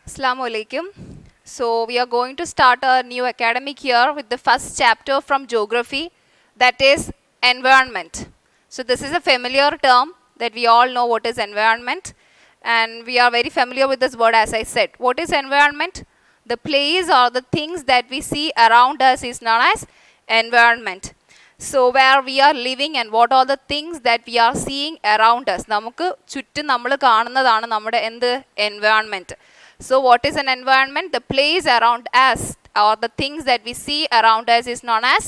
Assalamu alaikum. So we are going to start a new academic year with the first chapter from geography, that is environment. So this is a familiar term that we all know what is environment, and we are very familiar with this word. As I said, what is environment? The place or the things that we see around us is known as environment. So where we are living and what are the things that we are seeing around us. നമുക്ക് ചുറ്റും നമ്മൾ കാണുന്നതാണ് നമ്മുടെ എന്ത് environment. So what is an environment? The place around us or the things that we see around us is known as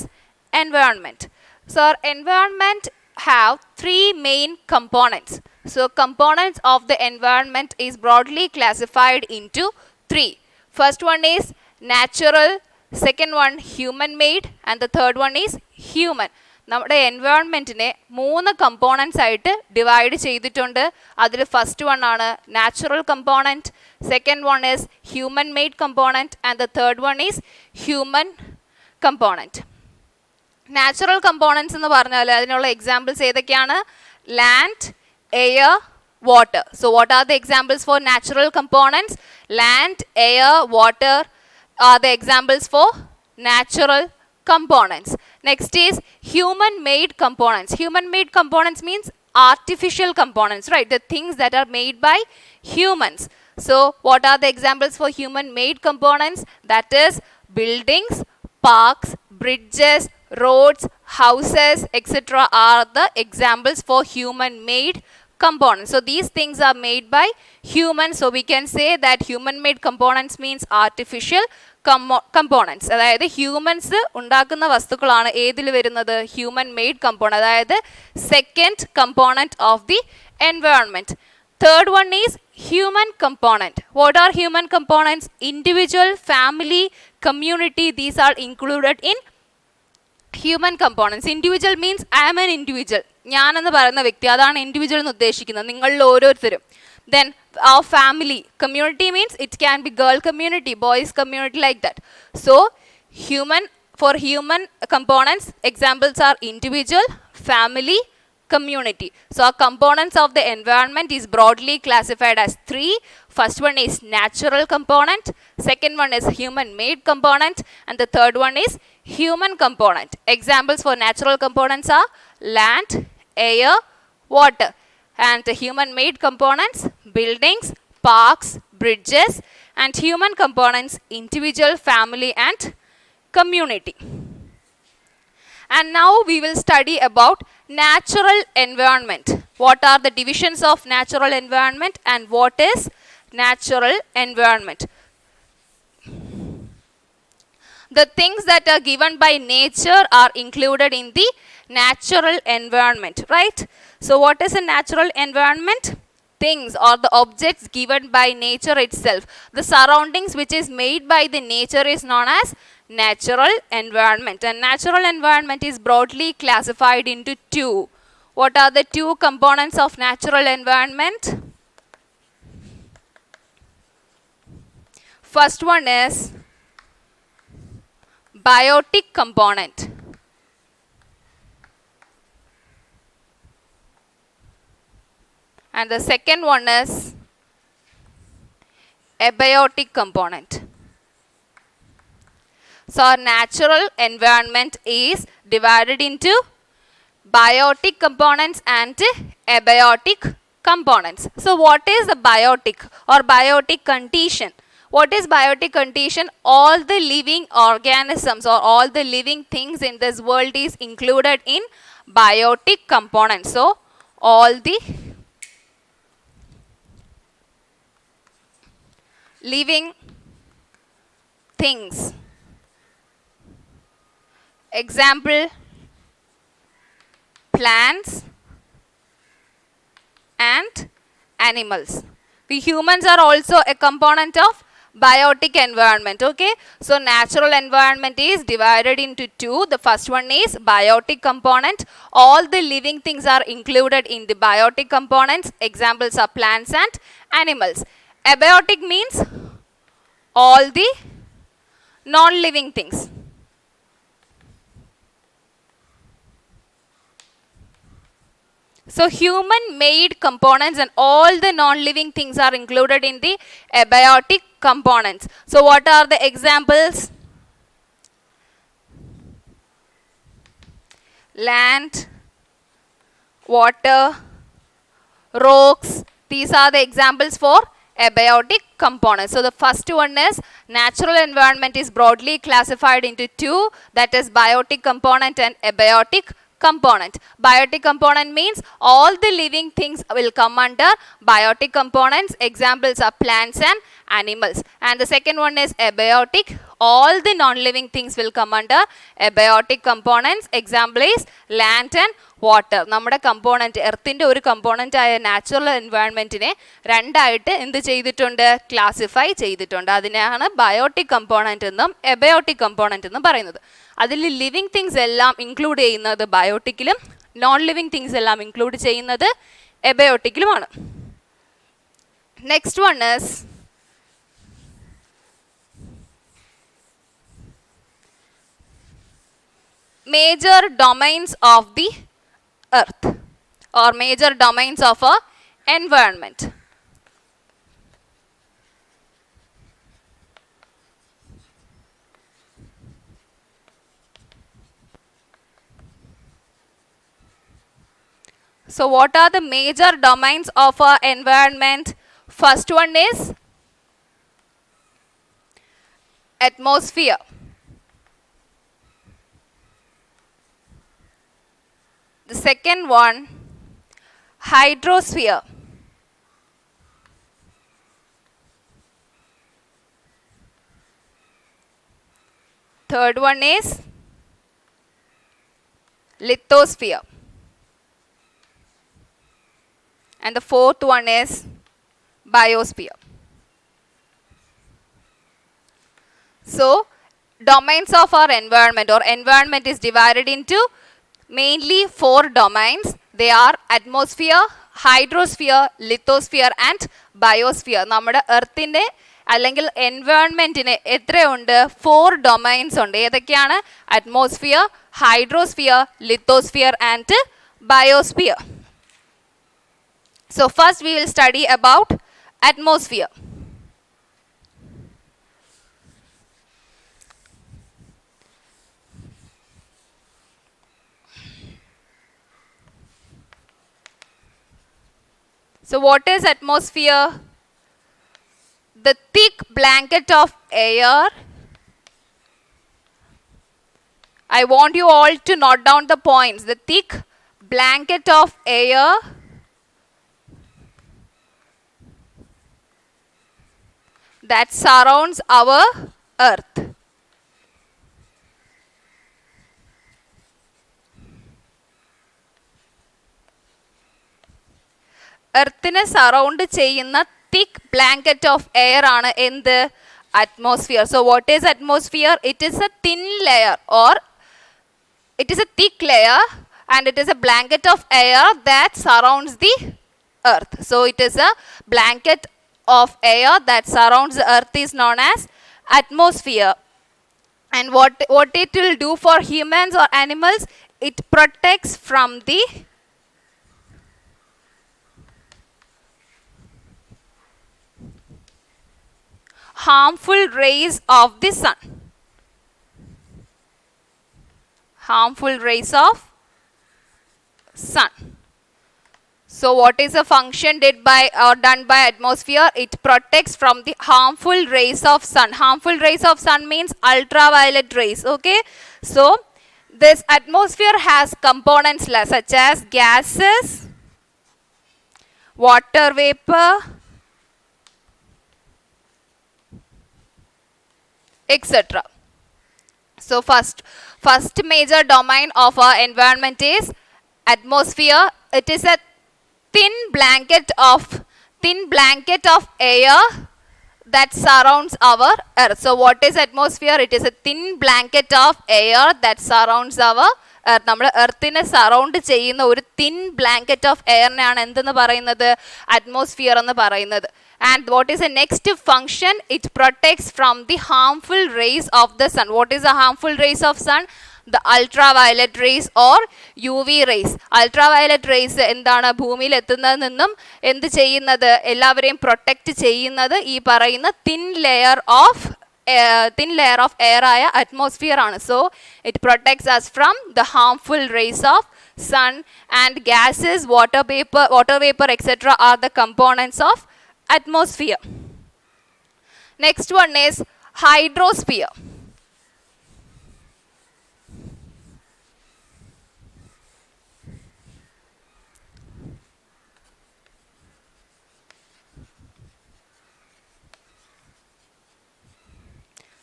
environment. So our environment have three main components. So components of the environment is broadly classified into three. First one is natural, second one human made, and the third one is human. നമ്മുടെ എൻവയോൺമെൻറ്റിനെ 3 components ആയിട്ട് divide ചെയ്തിട്ടുണ്ട്. അതിൽ first one ആണ് natural component, second one is human made component, and the third one is human component. Natural components എന്ന് പറഞ്ഞാൽ അതിനുള്ള examples ഏതൊക്കെയാണ്? Land, air, water. So what are the examples for natural components? Land, air, water are the examples for natural components. Next is human made components. Human made components means artificial components, right? The things that are made by humans. So what are the examples for human made components? That is buildings, parks, bridges, roads, houses, etc. are the examples for human made components. So these things are made by humans. So we can say that human made components means artificial components. അതായത് humans ഉണ്ടാക്കുന്ന വസ്തുക്കളാണ് ഏതിൽ വരുന്നത്? Human made component, അതായത് second component of the environment. Third one is human component. What are human components? Individual, family, community, these are included in human components. Individual means I am an individual. ഞാനെന്ന് പറയുന്ന വ്യക്തി, അതാണ് individual എന്ന് ഉദ്ദേശിക്കുന്നത്, നിങ്ങളിൽ ഓരോരുത്തരും. Then our family. Community means it can be girl community, boys community, like that. So for human components, examples are individual, family, community. So our components of the environment is broadly classified as three. First one is natural component, second one is human made component, and the third one is human component. Examples for natural components are land, air, water, and human made components buildings, parks, bridges, and human components individual, family, and community. And now we will study about natural environment. What are the divisions of natural environment and what is natural environment? The things that are given by nature are included in the natural environment, right? So what is a natural environment? Things or the objects given by nature itself. The surroundings which is made by the nature is known as natural environment. And natural environment is broadly classified into two. What are the two components of natural environment? First one is biotic component. And the second one is abiotic component. So our natural environment is divided into biotic components and abiotic components. So what is the biotic or biotic condition? What is biotic condition? All the living organisms or all the living things in this world is included in biotic components. So all the living things. Example, plants and animals. We humans are also a component of biotic environment. Okay, so natural environment is divided into two. The first one is biotic component. All the living things are included in the biotic components. Examples are plants and animals. Abiotic means all the non-living things. So human made components and all the non-living things are included in the abiotic components. So what are the examples? Land, water, rocks. These are the examples for abiotic components. So the first one is natural environment is broadly classified into two, that is biotic component and abiotic component. Biotic component means all the living things will come under biotic components. Examples are plants and animals. And the second one is abiotic. All the non-living things will come under abiotic components. Example is land and water. നമ്മുടെ component എർത്തിൻ്റെ ഒരു component ആയ natural എൻവയോൺമെൻറ്റിനെ രണ്ടായിട്ട് എന്ത് ചെയ്തിട്ടുണ്ട്, classify ചെയ്തിട്ടുണ്ട്. അതിനെയാണ് biotic component എന്നും abiotic component എന്നും പറയുന്നത്. അതിൽ ലിവിങ് തിങ്സ് എല്ലാം ഇൻക്ലൂഡ് ചെയ്യുന്നത് ബയോട്ടിക്കിലും നോൺ ലിവിങ് തിങ്സ് എല്ലാം ഇൻക്ലൂഡ് ചെയ്യുന്നത് എബയോട്ടിക്കിലുമാണ്. Next one is major domains of the earth or major domains of a environment. So what are the major domains of our environment? First one is atmosphere. The second one, hydrosphere. Third one is lithosphere. And the fourth one is biosphere. So, domains of our environment or environment is divided into mainly four domains. They are atmosphere, hydrosphere, lithosphere and biosphere. നമ്മുടെ എർത്തിൻ്റെ അല്ലെങ്കിൽ എൻവയോൺമെൻറ്റിന് എത്രയുണ്ട്? 4 domains ഉണ്ട്. ഏതൊക്കെയാണ്? Atmosphere, hydrosphere, lithosphere and biosphere. So first we will study about atmosphere. So what is atmosphere? The thick blanket of air. I want you all to note down the points. The thick blanket of air that surrounds our earth. എർത്തിനെ surround ചെയ്യുന്ന thick blanket of air ആണ് എന്ത്? Atmosphere. So what is atmosphere? It is a thin layer or it is a thick layer and it is a blanket of air that surrounds the earth. So it is a blanket of air that surrounds the earth is known as atmosphere. And what it will do for humans or animals? It protects from the harmful rays of the sun. Harmful rays of sun. So what is the function done by atmosphere? It protects from the harmful rays of sun. Harmful rays of sun means ultraviolet rays. Okay. So this atmosphere has components such as gases, water vapor, etc. So first major domain of our environment is atmosphere. It is a thin blanket of air that surrounds our earth. So what is atmosphere? It is a thin blanket of air that surrounds our earth. നമ്മുടെ എർത്തിനെ surround ചെയ്യുന്ന ഒരു thin blanket of എയറിനെയാണ് എന്തെന്ന് പറയുന്നത്? Atmosphere എന്ന് പറയുന്നത്. And what is the next function? It protects from the harmful rays of the sun. What is the harmful rays of sun? the ultraviolet rays or UV rays. Ultraviolet rays എന്താണ് ഭൂമിയിൽ എത്തുന്നതിൽ നിന്നും എന്ത് ചെയ്യുന്നത് എല്ലാവരെയും protect ചെയ്യുന്നത് ഈ പറയുന്ന thin layer of air ആയ atmosphere ആണ്. So it protects us from the harmful rays of sun, and gases, water vapor etc. are the components of atmosphere. Next one is hydrosphere.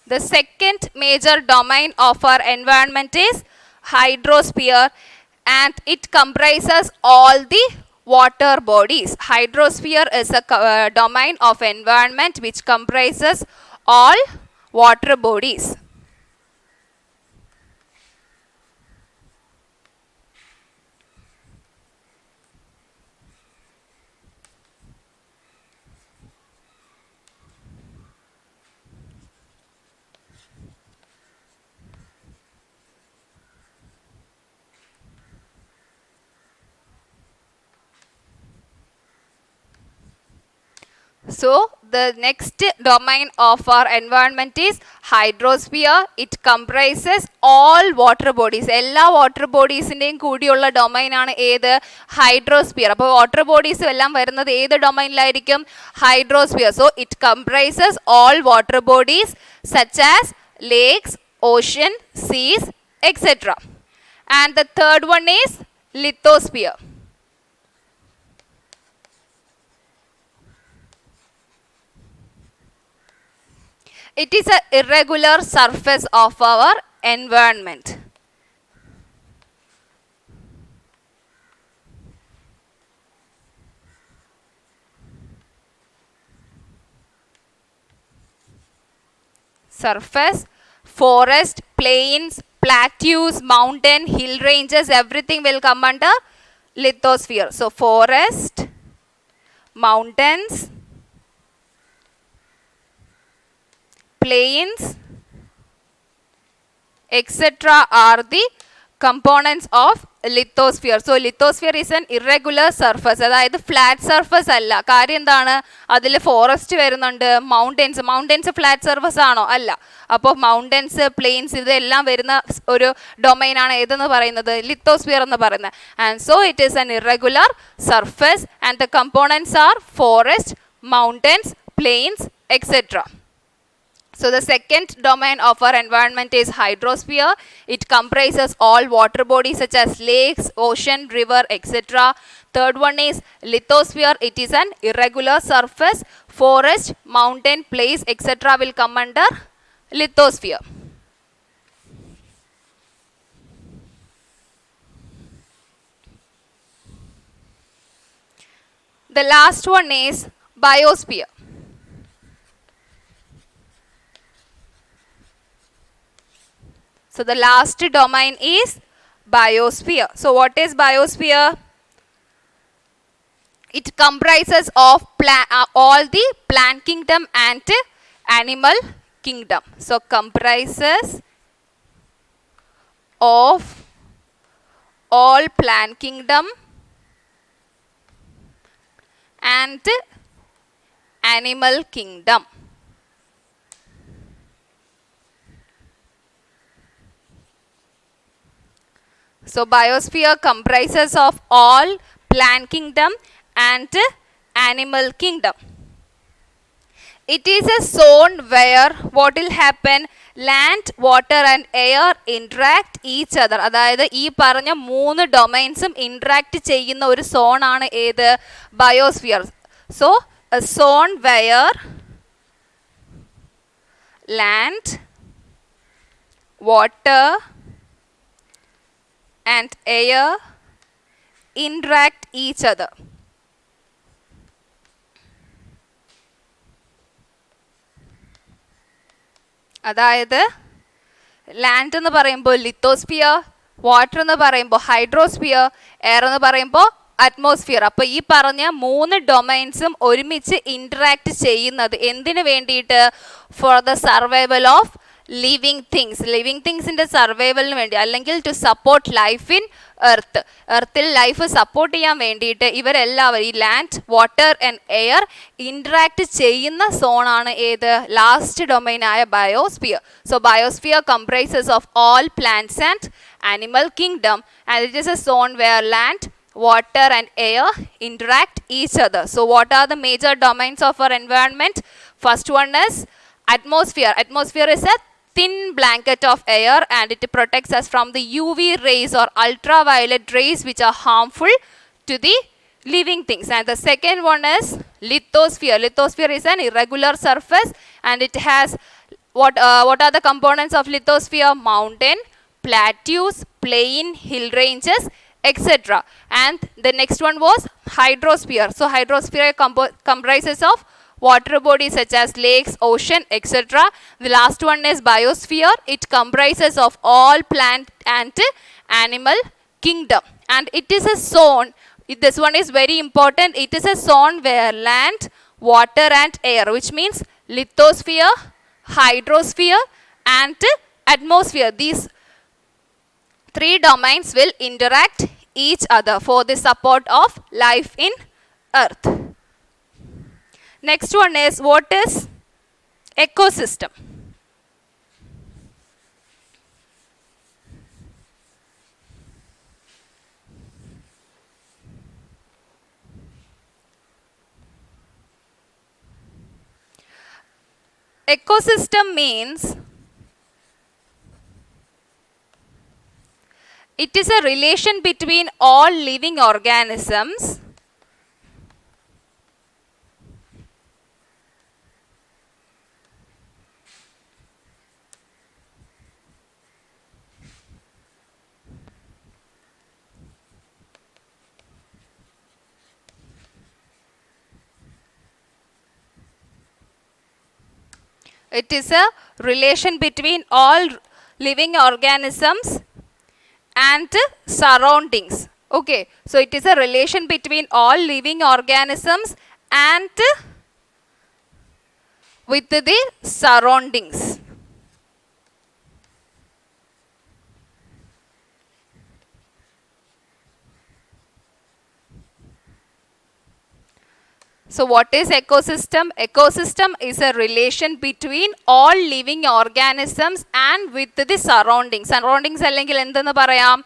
The second major domain of our environment is hydrosphere, and it comprises all the water bodies. Hydrosphere is a domain of environment which comprises all water bodies. So the next domain of our environment is hydrosphere. It comprises all water bodies. എല്ലാ water bodies ന്റെയും കൂടിയുള്ള domain ആണ് ഏത് hydrosphere. അപ്പോൾ water bodies എല്ലാം വരുന്നത് ഏത് ഡൊമൈനിലായിരിക്കും hydrosphere. So it comprises all water bodies such as lakes, ocean, seas, etc. And the third one is lithosphere. It is an irregular surface of our environment. Surface, forest, plains, plateaus, mountain, hill ranges, everything will come under lithosphere. So forest, mountains, plains, etc. are the components of lithosphere. So lithosphere is an irregular surface. അതായത് flat surface അല്ല. കാര്യം എന്താണ് അതിൽ forest വരുന്നുണ്ട്, mountains flat surface ആണോ അല്ല. അപ്പോൾ mountains planes ഇതെല്ലാം വരുന്ന ഒരു ഡൊമൈൻ ആണ് ഏതെന്ന് പറയുന്നത് ലിത്തോസ്ഫിയർ എന്ന് പറയുന്നത്. And so it is an irregular surface and the components are forest, mountains, plains, etc. So the second domain of our environment is hydrosphere. It comprises all water bodies such as lakes, ocean, river, etc. Third one is lithosphere. It is an irregular surface. Forest, mountain, place, etc. will come under lithosphere. The last one is biosphere. So the last domain is biosphere. So what is biosphere? It comprises of all the plant kingdom and animal kingdom. So comprises of all plant kingdom and animal kingdom. So biosphere comprises of all plant kingdom and animal kingdom. It is a zone where what will happen? Land, water and air interact each other. അതായത് ഈ പറഞ്ഞ മൂന്ന് ഡൊമൈൻസും interact ചെയ്യുന്ന ഒരു zone ആണ് ഏത് biosphere. So a zone where land, water and air interact each other. അതായത് land എന്ന് പറയുമ്പോൾ ലിത്തോസ്ഫിയർ, വാട്ടർ എന്ന് പറയുമ്പോൾ ഹൈഡ്രോസ്ഫിയർ, എയർ എന്ന് പറയുമ്പോൾ അറ്റ്മോസ്ഫിയർ. അപ്പോൾ ഈ പറഞ്ഞ മൂന്ന് ഡൊമൈൻസും ഒരുമിച്ച് ഇൻട്രാക്ട് ചെയ്യുന്നത് എന്തിനു വേണ്ടിയിട്ട്? For the survival of living തിങ്സിൻ്റെ സർവൈവലിന് വേണ്ടി അല്ലെങ്കിൽ ടു സപ്പോർട്ട് ലൈഫ് ഇൻ എർത്തിൽ ലൈഫ് സപ്പോർട്ട് ചെയ്യാൻ വേണ്ടിയിട്ട് ഇവരെല്ലാവരും ഈ land water and air interact ചെയ്യുന്ന സോണാണ് ഏത് ലാസ്റ്റ് ഡൊമൈനായ biosphere. So biosphere comprises of all plants and animal kingdom, and it is a zone where land, water and air interact each other. So what are the major domains of our environment? First one is atmosphere. Atmosphere is a thin blanket of air and it protects us from the UV rays or ultraviolet rays which are harmful to the living things. And the second one is lithosphere. Lithosphere is an irregular surface and it has what are the components of lithosphere? Mountain, plateaus, plain, hill ranges, etc. And the next one was hydrosphere. So hydrosphere comprises of water bodies such as lakes, ocean, etc. The last one is biosphere. It comprises of all plant and animal kingdom. And it is a zone, this one is very important, it is a zone where land, water and air, which means lithosphere, hydrosphere and atmosphere, these three domains will interact each other for the support of life in earth. Next one is, what is ecosystem? Ecosystem means it is a relation between all living organisms it is a relation between all living organisms and surroundings. Okay, so it is a relation between all living organisms and with the surroundings. So what is ecosystem? Ecosystem is a relation between all living organisms and with the surroundings. Surroundings അല്ലെങ്കിൽ എന്തെന്ന് പറയാം?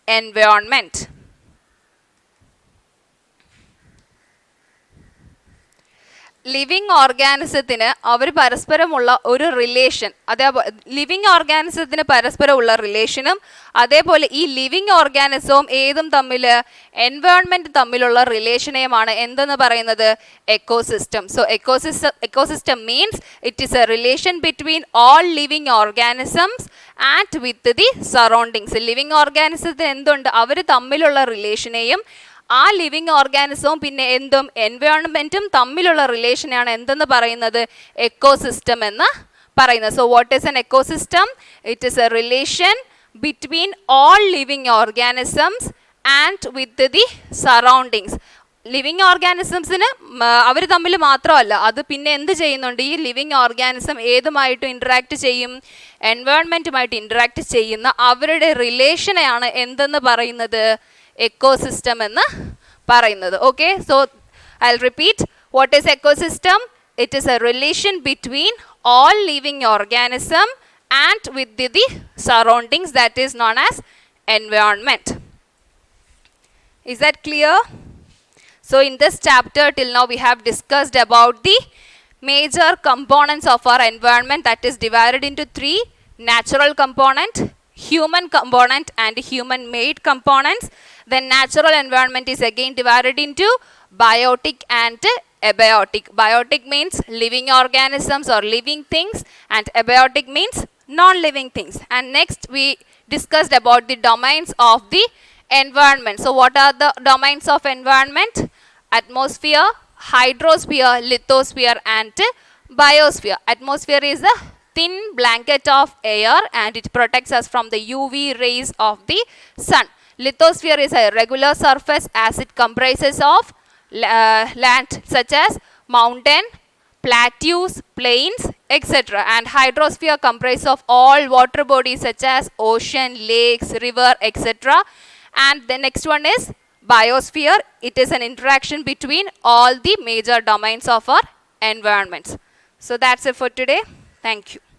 Environment. Living ഓർഗാനിസത്തിന് അവർ പരസ്പരമുള്ള ഒരു relation, അതേപോലെ living ഓർഗാനിസത്തിന് പരസ്പരമുള്ള റിലേഷനും അതേപോലെ ഈ living ഓർഗാനിസവും ഏതും തമ്മിൽ എൻവയോൺമെൻറ്റ് തമ്മിലുള്ള റിലേഷനെയുമാണ് എന്തെന്ന് പറയുന്നത്? Ecosystem. So ecosystem means it is a relation between all living organisms and with the surroundings. Living ഓർഗാനിസത്തിന് എന്തുണ്ട്? അവർ തമ്മിലുള്ള റിലേഷനെയും ആ ലിവിങ് ഓർഗാനിസവും പിന്നെ എന്തും എൻവയോൺമെൻറ്റും തമ്മിലുള്ള റിലേഷനാണ് എന്തെന്ന് പറയുന്നത്? എക്കോസിസ്റ്റം എന്ന് പറയുന്നത്. So what is an ecosystem? It is a relation between all living organisms and with the surroundings. Living ഓർഗാനിസംസിന് അവർ തമ്മിൽ മാത്രമല്ല, അത് പിന്നെ എന്ത് ചെയ്യുന്നുണ്ട്? ഈ ലിവിങ് ഓർഗാനിസം ഏതുമായിട്ടും ഇൻട്രാക്ട് ചെയ്യും? എൻവയോൺമെൻറ്റുമായിട്ട് ഇൻട്രാക്ട് ചെയ്യുന്ന അവരുടെ റിലേഷനെയാണ് എന്തെന്ന് പറയുന്നത്? എക്കോസിസ്റ്റം എന്ന് പറയുന്നത്. Okay, so I will repeat. What is ecosystem? It is a relation between all living organism and with the surroundings, that is known as environment. Is that clear? So in this chapter till now we have discussed about the major components of our environment, that is divided into three: natural component, human component and human made components. Then natural environment is again divided into biotic and abiotic. Biotic means living organisms or living things and abiotic means non-living things. And next we discussed about the domains of the environment. So what are the domains of environment? Atmosphere, hydrosphere, lithosphere and biosphere. Atmosphere is a thin blanket of air and it protects us from the UV rays of the sun. Lithosphere is a regular surface as it comprises of land such as mountain, plateaus, plains, etc. And hydrosphere comprises of all water bodies such as ocean, lakes, river, etc. And the next one is biosphere. It is an interaction between all the major domains of our environments. So that's it for today. Thank you.